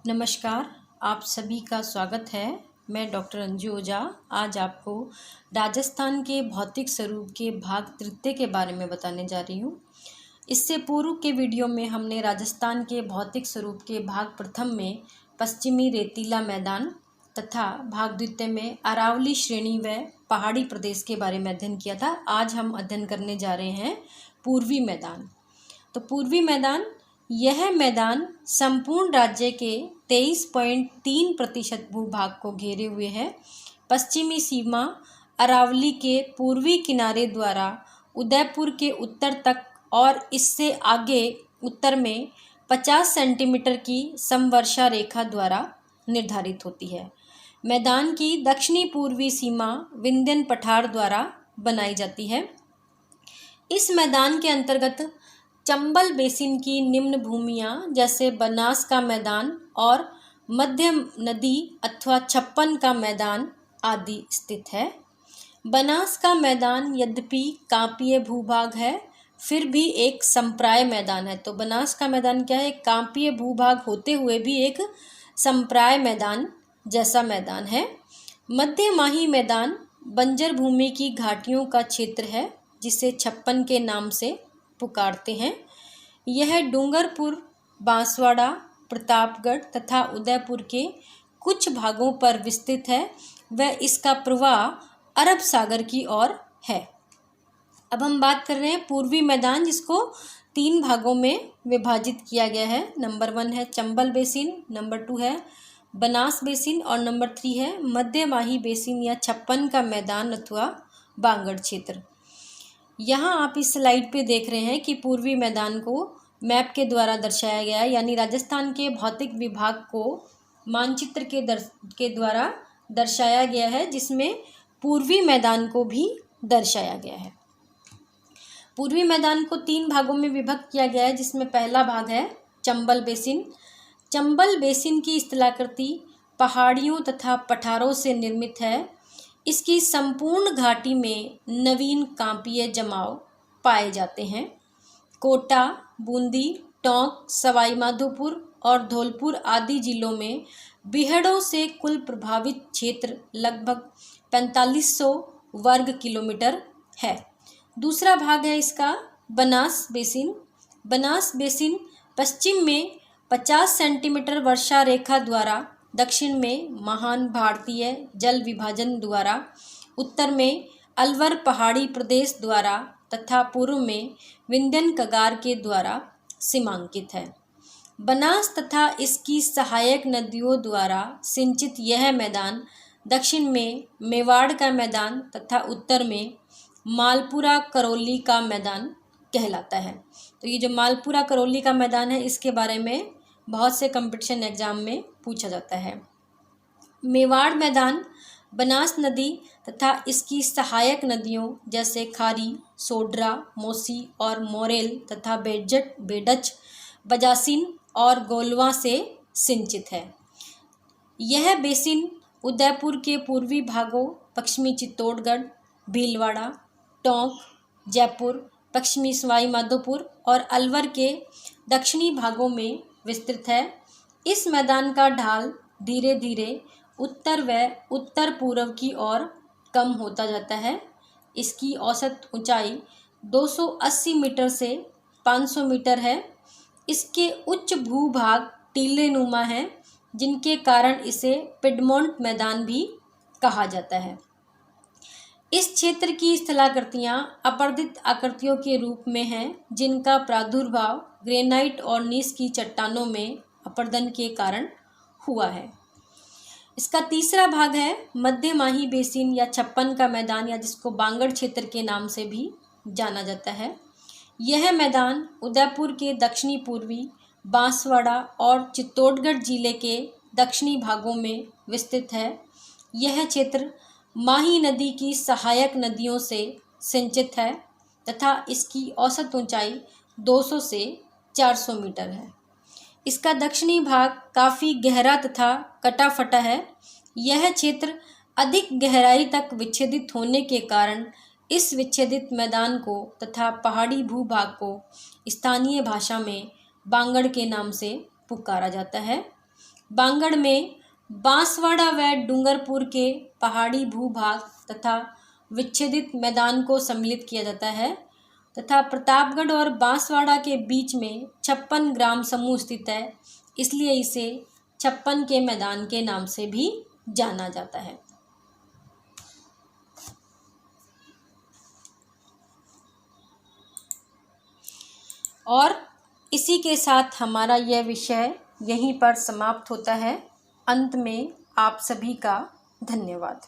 नमस्कार, आप सभी का स्वागत है। मैं डॉक्टर अंजू ओझा आज आपको राजस्थान के भौतिक स्वरूप के भाग तृतीय के बारे में बताने जा रही हूँ। इससे पूर्व के वीडियो में हमने राजस्थान के भौतिक स्वरूप के भाग प्रथम में पश्चिमी रेतीला मैदान तथा भाग द्वितीय में अरावली श्रेणी व पहाड़ी प्रदेश के बारे में अध्ययन किया था। आज हम अध्ययन करने जा रहे हैं पूर्वी मैदान। तो पूर्वी मैदान, यह मैदान संपूर्ण राज्य के 23.3% भूभाग को घेरे हुए है। पश्चिमी सीमा अरावली के पूर्वी किनारे द्वारा उदयपुर के उत्तर तक और इससे आगे उत्तर में 50 सेंटीमीटर की समवर्षा रेखा द्वारा निर्धारित होती है। मैदान की दक्षिणी पूर्वी सीमा विंध्यन पठार द्वारा बनाई जाती है। इस मैदान के अंतर्गत चंबल बेसिन की निम्न भूमियाँ जैसे बनास का मैदान और मध्य नदी अथवा छप्पन का मैदान आदि स्थित है। बनास का मैदान यद्यपि कांपीय भूभाग है, फिर भी एक संप्राय मैदान है। तो बनास का मैदान क्या है? कांपीय भूभाग होते हुए भी एक संप्राय मैदान जैसा मैदान है। मध्य माही मैदान बंजर भूमि की घाटियों का क्षेत्र है, जिसे छप्पन के नाम से पुकारते हैं। यह डूंगरपुर, बांसवाड़ा, प्रतापगढ़ तथा उदयपुर के कुछ भागों पर विस्तृत है व इसका प्रवाह अरब सागर की ओर है। अब हम बात कर रहे हैं पूर्वी मैदान, जिसको 3 भागों में विभाजित किया गया है। नंबर 1 है चंबल बेसिन, नंबर 2 है बनास बेसिन और नंबर 3 है मध्य माही बेसिन या छप्पन का मैदान अथवा बांगड़ क्षेत्र। यहाँ आप इस स्लाइड पे देख रहे हैं कि पूर्वी मैदान को मैप के द्वारा दर्शाया गया है, यानी राजस्थान के भौतिक विभाग को मानचित्र के द्वारा दर्शाया गया है, जिसमें पूर्वी मैदान को भी दर्शाया गया है। पूर्वी मैदान को 3 भागों में विभक्त किया गया है, जिसमें पहला भाग है चंबल बेसिन। चंबल बेसिन की स्थलाकृति पहाड़ियों तथा पठारों से निर्मित है। इसकी संपूर्ण घाटी में नवीन कांपीय जमाव पाए जाते हैं। कोटा, बूंदी, टोंक, सवाई माधोपुर और धौलपुर आदि जिलों में बीहड़ों से कुल प्रभावित क्षेत्र लगभग 4500 वर्ग किलोमीटर है। दूसरा भाग है इसका बनास बेसिन। बनास बेसिन पश्चिम में 50 सेंटीमीटर वर्षा रेखा द्वारा, दक्षिण में महान भारतीय जल विभाजन द्वारा, उत्तर में अलवर पहाड़ी प्रदेश द्वारा तथा पूर्व में विंध्यन कगार के द्वारा सीमांकित है। बनास तथा इसकी सहायक नदियों द्वारा सिंचित यह मैदान दक्षिण में मेवाड़ का मैदान तथा उत्तर में मालपुरा करौली का मैदान कहलाता है। तो ये जो मालपुरा करौली का मैदान है, इसके बारे में बहुत से कंपटीशन एग्जाम में पूछा जाता है। मेवाड़ मैदान बनास नदी तथा इसकी सहायक नदियों जैसे खारी, सोड्रा, मोसी और मोरेल तथा बेडच, बजासिन और गोलवा से सिंचित है। यह बेसिन उदयपुर के पूर्वी भागों, पश्चिमी चित्तौड़गढ़, भीलवाड़ा, टोंक, जयपुर, पश्चिमी सवाई माधोपुर और अलवर के दक्षिणी भागों में विस्तृत है। इस मैदान का ढाल धीरे धीरे उत्तर व उत्तर पूर्व की ओर कम होता जाता है। इसकी औसत ऊंचाई 280 मीटर से 500 मीटर है। इसके उच्च भूभाग टीलेनुमा है, जिनके कारण इसे पिडमोंट मैदान भी कहा जाता है। इस क्षेत्र की स्थलाकृतियाँ अपर्दित आकृतियों के रूप में हैं, जिनका प्रादुर्भाव ग्रेनाइट और नीस की चट्टानों में अपर्दन के कारण हुआ है। इसका तीसरा भाग है मध्य माही बेसिन या छप्पन का मैदान, या जिसको बांगड़ क्षेत्र के नाम से भी जाना जाता है। यह मैदान उदयपुर के दक्षिणी पूर्वी, बांसवाड़ा और चित्तौड़गढ़ जिले के दक्षिणी भागों में विस्तृत है। यह क्षेत्र माही नदी की सहायक नदियों से सिंचित है तथा इसकी औसत ऊंचाई 200 से 400 मीटर है। इसका दक्षिणी भाग काफ़ी गहरा तथा कटा-फटा है। यह क्षेत्र अधिक गहराई तक विच्छेदित होने के कारण इस विच्छेदित मैदान को तथा पहाड़ी भूभाग को स्थानीय भाषा में बांगड़ के नाम से पुकारा जाता है। बांगड़ में बांसवाड़ा व डूंगरपुर के पहाड़ी भूभाग तथा विच्छेदित मैदान को सम्मिलित किया जाता है तथा प्रतापगढ़ और बांसवाड़ा के बीच में 56 ग्राम समूह स्थित है, इसलिए इसे 56 के मैदान के नाम से भी जाना जाता है। और इसी के साथ हमारा यह विषय यहीं पर समाप्त होता है। अंत में आप सभी का धन्यवाद।